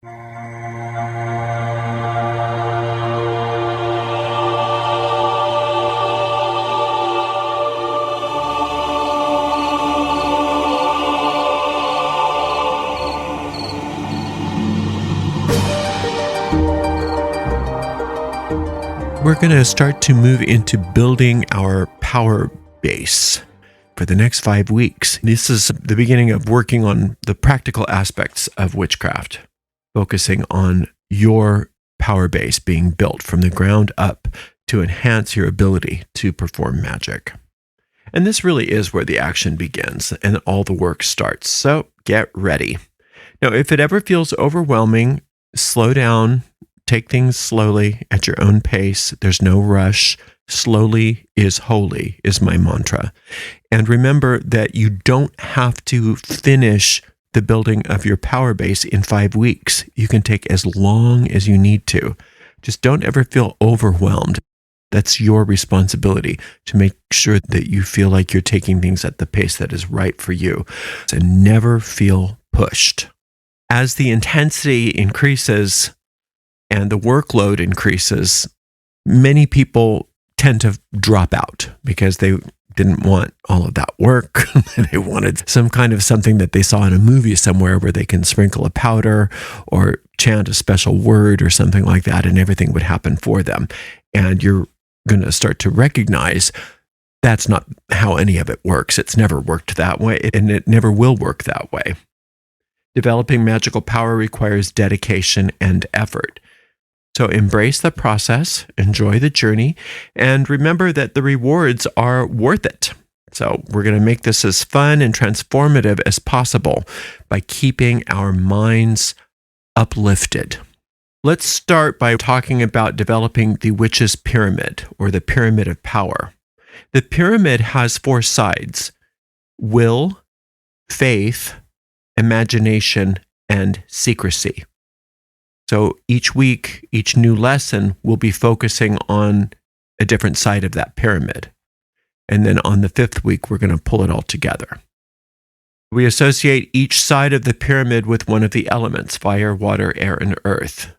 We're going to start to move into building our power base for the next 5 weeks. This is the beginning of working on the practical aspects of witchcraft, focusing on your power base being built from the ground up to enhance your ability to perform magic. And this really is where the action begins and all the work starts. So get ready. Now, if it ever feels overwhelming, slow down. Take things slowly at your own pace. There's no rush. Slowly is holy is my mantra. And remember that you don't have to finish the building of your power base in 5 weeks. You can take as long as you need to. Just don't ever feel overwhelmed. That's your responsibility to make sure that you feel like you're taking things at the pace that is right for you. So never feel pushed. As the intensity increases, and the workload increases, many people tend to drop out because they didn't want all of that work. They wanted some kind of something that they saw in a movie somewhere where they can sprinkle a powder or chant a special word or something like that, and everything would happen for them. And you're going to start to recognize that's not how any of it works. It's never worked that way, and it never will work that way. Developing magical power requires dedication and effort. So embrace the process, enjoy the journey, and remember that the rewards are worth it. So we're going to make this as fun and transformative as possible by keeping our minds uplifted. Let's start by talking about developing the witch's pyramid, or the pyramid of power. The pyramid has 4 sides: will, faith, imagination, and secrecy. So each week, each new lesson will be focusing on a different side of that pyramid. And then on the 5th week, we're going to pull it all together. We associate each side of the pyramid with one of the elements: fire, water, air, and earth.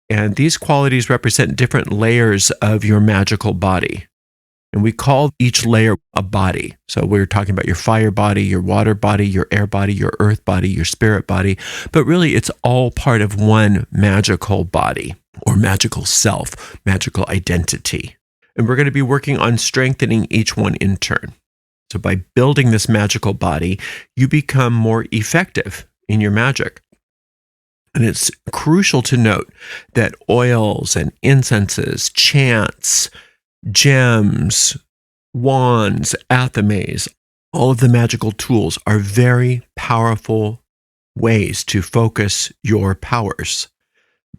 And these qualities represent different layers of your magical body. And we call each layer a body. So we're talking about your fire body, your water body, your air body, your earth body, your spirit body. But really, it's all part of one magical body, or magical self, magical identity. And we're going to be working on strengthening each one in turn. So by building this magical body, you become more effective in your magic. And it's crucial to note that oils and incenses, chants, gems, wands, athames, all of the magical tools are very powerful ways to focus your powers.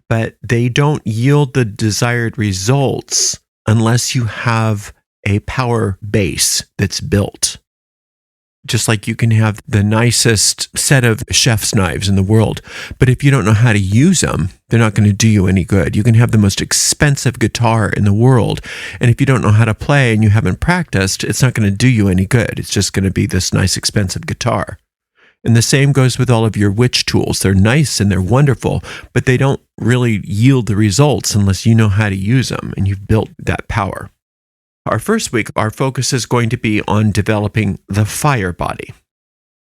But they don't yield the desired results unless you have a power base that's built. Just like you can have the nicest set of chef's knives in the world, but if you don't know how to use them, they're not going to do you any good. You can have the most expensive guitar in the world, and if you don't know how to play and you haven't practiced, it's not going to do you any good. It's just going to be this nice, expensive guitar. And the same goes with all of your witch tools. They're nice and they're wonderful, but they don't really yield the results unless you know how to use them and you've built that power. Our first week, our focus is going to be on developing the fire body.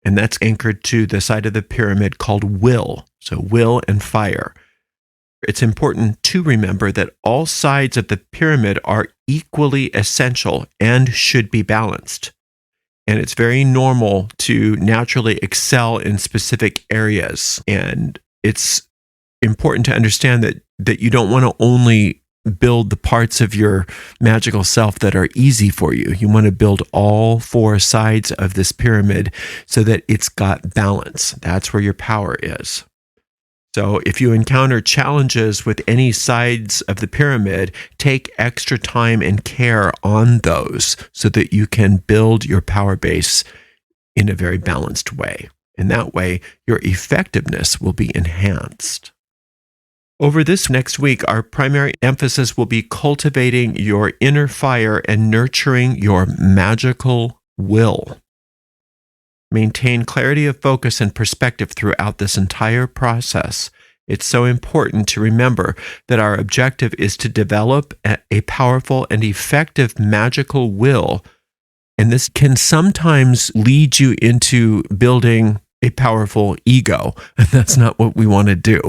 And that's anchored to the side of the pyramid called will. So will and fire. It's important to remember that all sides of the pyramid are equally essential and should be balanced. And it's very normal to naturally excel in specific areas. And it's important to understand that you don't want to only build the parts of your magical self that are easy for you. You want to build all 4 sides of this pyramid so that it's got balance. That's where your power is. So if you encounter challenges with any sides of the pyramid, take extra time and care on those so that you can build your power base in a very balanced way. And that way, your effectiveness will be enhanced. Over this next week, our primary emphasis will be cultivating your inner fire and nurturing your magical will. Maintain clarity of focus and perspective throughout this entire process, It's so important to remember that our objective is to develop a powerful and effective magical will. And this can sometimes lead you into building a powerful ego. And that's not what we want to do.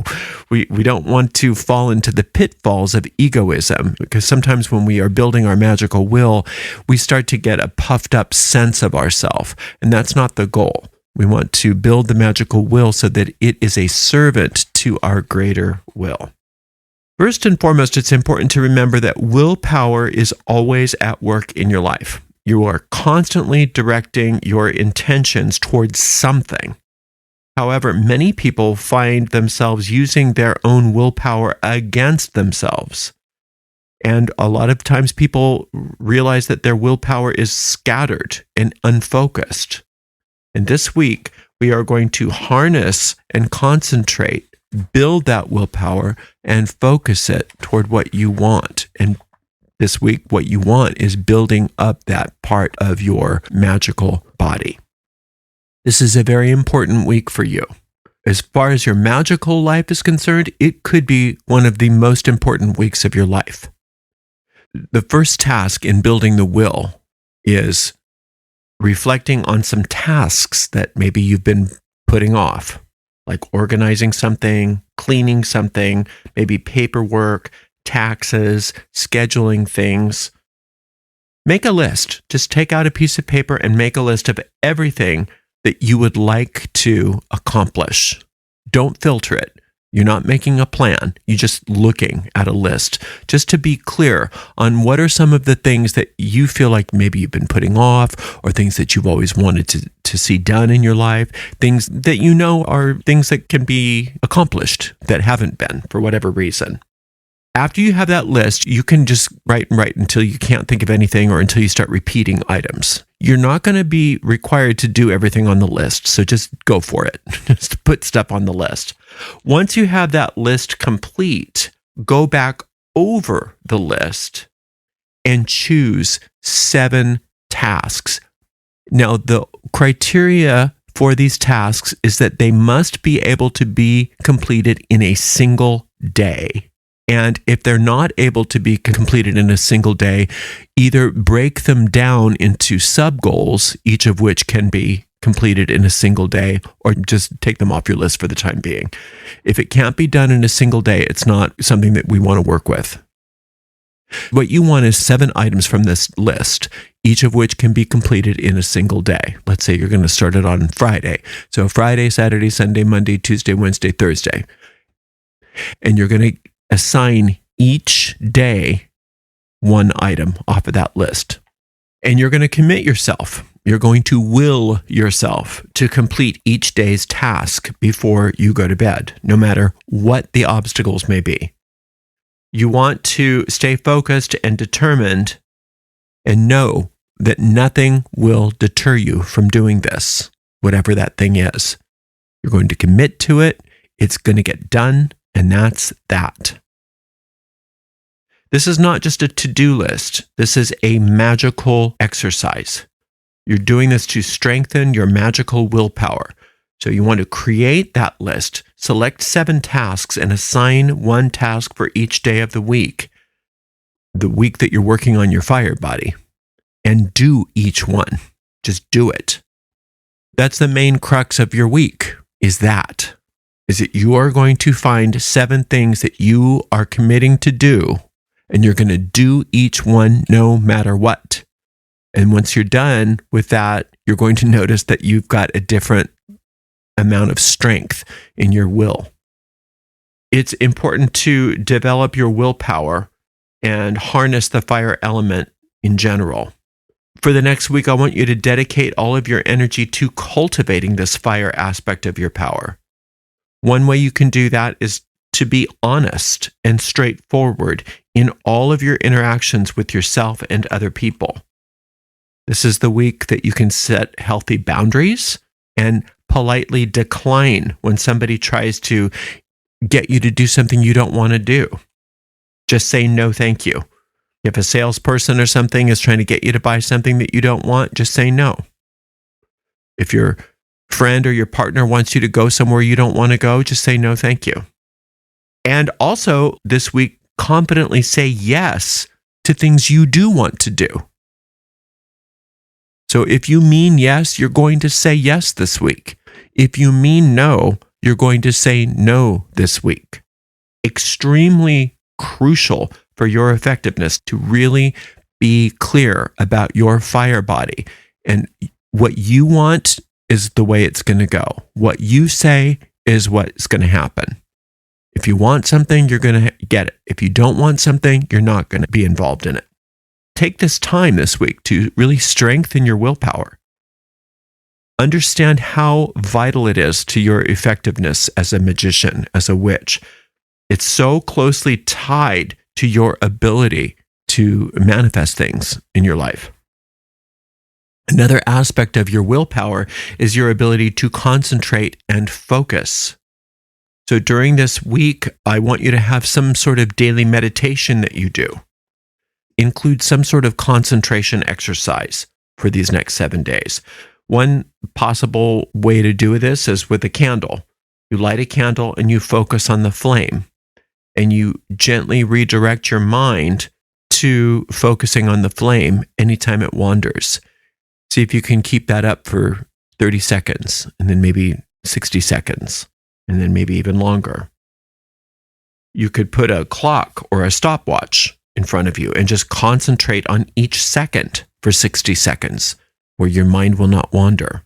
We don't want to fall into the pitfalls of egoism, because sometimes when we are building our magical will, we start to get a puffed up sense of ourselves. And that's not the goal. We want to build the magical will so that it is a servant to our greater will. First and foremost, it's important to remember that willpower is always at work in your life. You are constantly directing your intentions towards something. However, many people find themselves using their own willpower against themselves. And a lot of times people realize that their willpower is scattered and unfocused. And this week, we are going to harness and concentrate, build that willpower, and focus it toward what you want. And this week, what you want is building up that part of your magical body. This is a very important week for you. As far as your magical life is concerned, it could be one of the most important weeks of your life. The first task in building the will is reflecting on some tasks that maybe you've been putting off, like organizing something, cleaning something, maybe paperwork, taxes, scheduling things. Make a list. Just take out a piece of paper and make a list of everything that you would like to accomplish. Don't filter it. You're not making a plan. You're just looking at a list just to be clear on what are some of the things that you feel like maybe you've been putting off, or things that you've always wanted to see done in your life, things that you know are things that can be accomplished that haven't been for whatever reason. After you have that list, you can just write until you can't think of anything, or until you start repeating items. You're not going to be required to do everything on the list, so just go for it. Just put stuff on the list. Once you have that list complete, go back over the list and choose 7 tasks. Now, the criteria for these tasks is that they must be able to be completed in a single day. And if they're not able to be completed in a single day, either break them down into sub-goals, each of which can be completed in a single day, or just take them off your list for the time being. If it can't be done in a single day, it's not something that we want to work with. What you want is 7 items from this list, each of which can be completed in a single day. Let's say you're going to start it on Friday. So Friday, Saturday, Sunday, Monday, Tuesday, Wednesday, Thursday. And you're going to assign each day 1 item off of that list. And you're going to commit yourself. You're going to will yourself to complete each day's task before you go to bed, no matter what the obstacles may be. You want to stay focused and determined, and know that nothing will deter you from doing this, whatever that thing is. You're going to commit to it. It's going to get done. And that's that. This is not just a to-do list. This is a magical exercise. You're doing this to strengthen your magical willpower. So you want to create that list, select 7 tasks, and assign 1 task for each day of the week that you're working on your fire body, and do each one. Just do it. That's the main crux of your week, is that you are going to find 7 things that you are committing to do, and you're going to do each one no matter what. And once you're done with that, you're going to notice that you've got a different amount of strength in your will. It's important to develop your willpower and harness the fire element in general. For the next week, I want you to dedicate all of your energy to cultivating this fire aspect of your power. One way you can do that is to be honest and straightforward in all of your interactions with yourself and other people. This is the week that you can set healthy boundaries and politely decline when somebody tries to get you to do something you don't want to do. Just say no, thank you. If a salesperson or something is trying to get you to buy something that you don't want, just say no. If your friend or your partner wants you to go somewhere you don't want to go, just say no, thank you. And also this week, confidently say yes to things you do want to do. So if you mean yes, you're going to say yes this week. If you mean no, you're going to say no this week. Extremely crucial for your effectiveness to really be clear about your fire body. And what you want is the way it's going to go. What you say is what's going to happen. If you want something, you're going to get it. If you don't want something, you're not going to be involved in it. Take this time this week to really strengthen your willpower. Understand how vital it is to your effectiveness as a magician, as a witch. It's so closely tied to your ability to manifest things in your life. Another aspect of your willpower is your ability to concentrate and focus. So during this week, I want you to have some sort of daily meditation that you do. Include some sort of concentration exercise for these next 7 days. One possible way to do this is with a candle. You light a candle and you focus on the flame, and you gently redirect your mind to focusing on the flame anytime it wanders. See if you can keep that up for 30 seconds, and then maybe 60 seconds, and then maybe even longer. You could put a clock or a stopwatch in front of you and just concentrate on each second for 60 seconds, where your mind will not wander.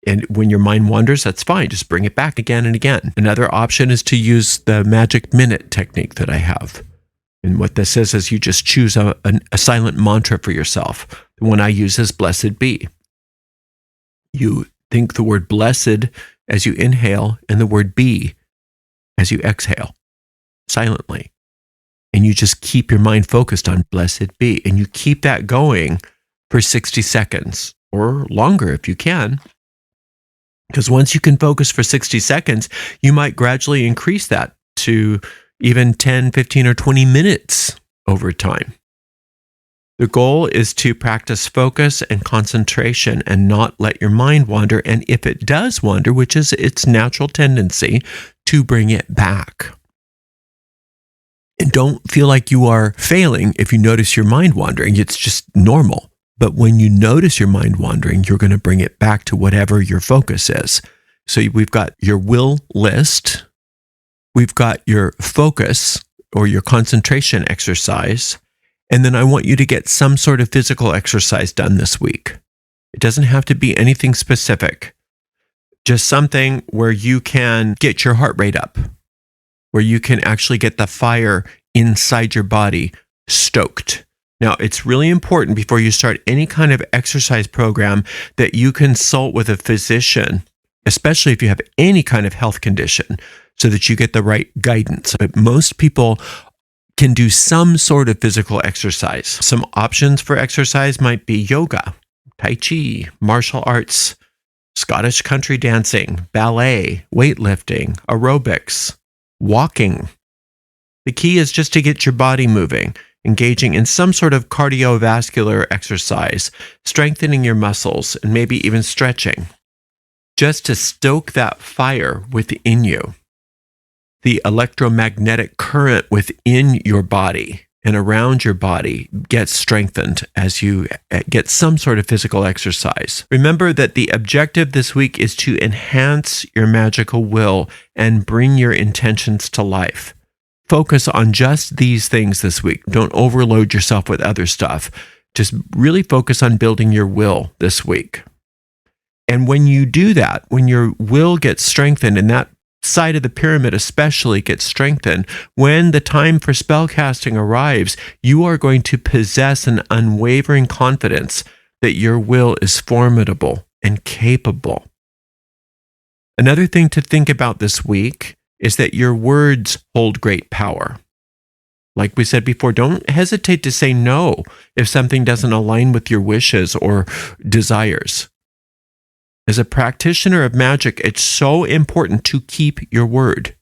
And when your mind wanders, that's fine. Just bring it back again and again. Another option is to use the magic minute technique that I have. And what this is you just choose a silent mantra for yourself. The one I use is blessed be. You think the word blessed as you inhale and the word be as you exhale silently. And you just keep your mind focused on blessed be. And you keep that going for 60 seconds or longer if you can. Because once you can focus for 60 seconds, you might gradually increase that to even 10, 15, or 20 minutes over time. The goal is to practice focus and concentration and not let your mind wander. And if it does wander, which is its natural tendency, to bring it back. And don't feel like you are failing if you notice your mind wandering. It's just normal. But when you notice your mind wandering, you're going to bring it back to whatever your focus is. So we've got your will list. We've got your focus or your concentration exercise. And then I want you to get some sort of physical exercise done this week. It doesn't have to be anything specific. Just something where you can get your heart rate up, where you can actually get the fire inside your body stoked. Now, it's really important before you start any kind of exercise program that you consult with a physician, especially if you have any kind of health condition, so that you get the right guidance. But most people can do some sort of physical exercise. Some options for exercise might be yoga, tai chi, martial arts, Scottish country dancing, ballet, weightlifting, aerobics, walking. The key is just to get your body moving, engaging in some sort of cardiovascular exercise, strengthening your muscles, and maybe even stretching, just to stoke that fire within you. The electromagnetic current within your body and around your body gets strengthened as you get some sort of physical exercise. Remember that the objective this week is to enhance your magical will and bring your intentions to life. Focus on just these things this week. Don't overload yourself with other stuff. Just really focus on building your will this week. And when you do that, when your will gets strengthened, and that side of the pyramid especially gets strengthened, when the time for spellcasting arrives, you are going to possess an unwavering confidence that your will is formidable and capable. Another thing to think about this week is that your words hold great power. Like we said before, don't hesitate to say no if something doesn't align with your wishes or desires. As a practitioner of magic, it's so important to keep your word.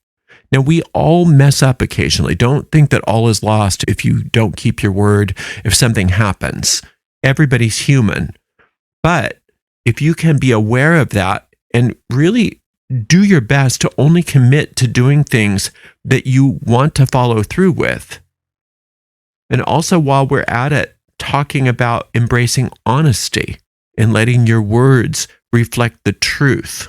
Now, we all mess up occasionally. Don't think that all is lost if you don't keep your word, if something happens. Everybody's human. But if you can be aware of that and really do your best to only commit to doing things that you want to follow through with. And also, while we're at it, talking about embracing honesty and letting your words reflect the truth.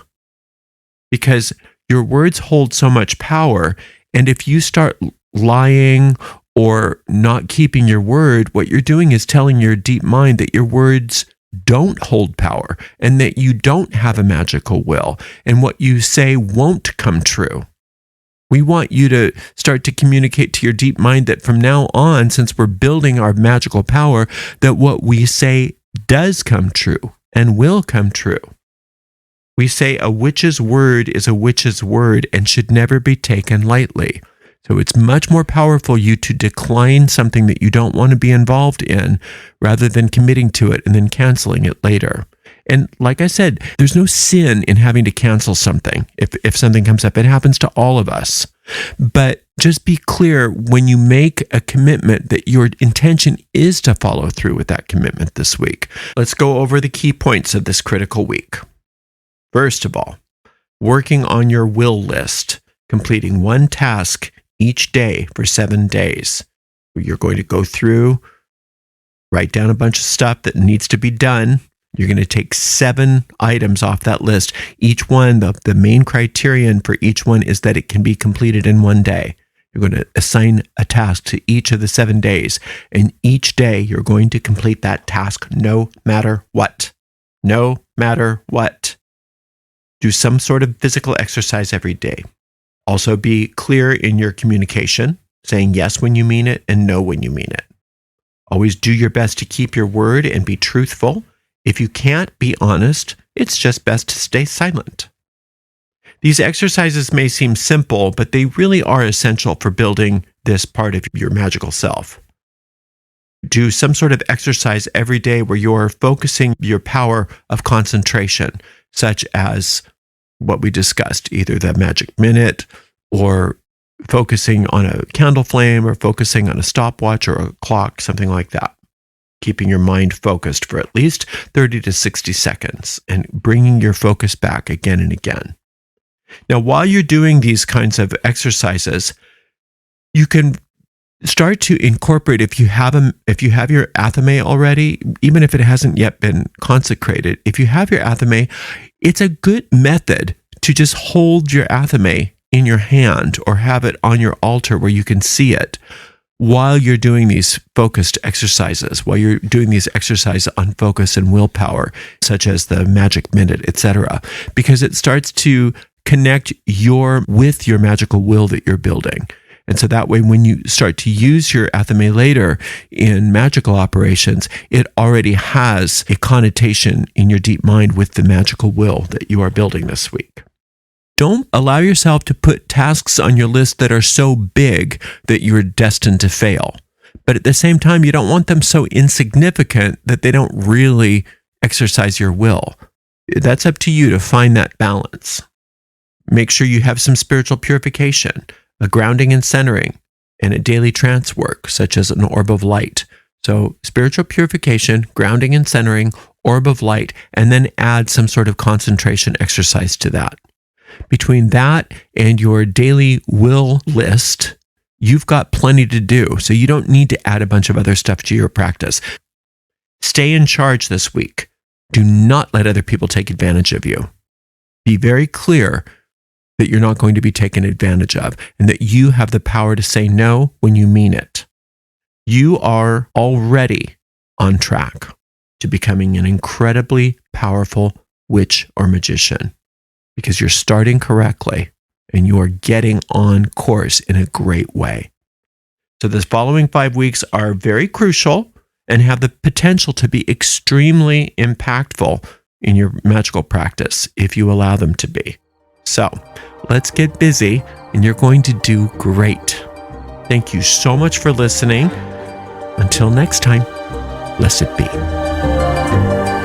Because your words hold so much power, and if you start lying or not keeping your word, what you're doing is telling your deep mind that your words don't hold power and that you don't have a magical will, and what you say won't come true. We want you to start to communicate to your deep mind that from now on, since we're building our magical power, that what we say does come true and will come true. We say a witch's word is a witch's word and should never be taken lightly. So it's much more powerful you to decline something that you don't want to be involved in rather than committing to it and then canceling it later. And like I said, there's no sin in having to cancel something. If something comes up, it happens to all of us. But just be clear when you make a commitment that your intention is to follow through with that commitment this week. Let's go over the key points of this critical week. First of all, working on your will list, completing one task each day for 7 days. You're going to go through, write down a bunch of stuff that needs to be done. You're going to take 7 items off that list. Each one, the main criterion for each one is that it can be completed in one day. You're going to assign a task to each of the 7 days. And each day you're going to complete that task no matter what. No matter what. Do some sort of physical exercise every day. Also be clear in your communication, saying yes when you mean it and no when you mean it. Always do your best to keep your word and be truthful. If you can't be honest, it's just best to stay silent. These exercises may seem simple, but they really are essential for building this part of your magical self. Do some sort of exercise every day where you're focusing your power of concentration, such as what we discussed, either the magic minute or focusing on a candle flame or focusing on a stopwatch or a clock, something like that. Keeping your mind focused for at least 30 to 60 seconds and bringing your focus back again and again. Now, while you're doing these kinds of exercises, you can start to incorporate, if you have your athame already, even if it hasn't yet been consecrated, if you have your athame, it's a good method to just hold your athame in your hand or have it on your altar where you can see it while you're doing these focused exercises, while you're doing these exercises on focus and willpower, such as the magic minute, etc., because it starts to connect with your magical will that you're building. And so that way, when you start to use your athame later in magical operations, it already has a connotation in your deep mind with the magical will that you are building this week. Don't allow yourself to put tasks on your list that are so big that you're destined to fail. But at the same time, you don't want them so insignificant that they don't really exercise your will. That's up to you to find that balance. Make sure you have some spiritual purification, a grounding and centering, and a daily trance work, such as an orb of light. So spiritual purification, grounding and centering, orb of light, and then add some sort of concentration exercise to that. Between that and your daily will list, you've got plenty to do. So you don't need to add a bunch of other stuff to your practice. Stay in charge this week. Do not let other people take advantage of you. Be very clear that you're not going to be taken advantage of and that you have the power to say no when you mean it. You are already on track to becoming an incredibly powerful witch or magician because you're starting correctly and you are getting on course in a great way. So the following 5 weeks are very crucial and have the potential to be extremely impactful in your magical practice if you allow them to be. So let's get busy and you're going to do great. Thank you so much for listening. Until next time, blessed be.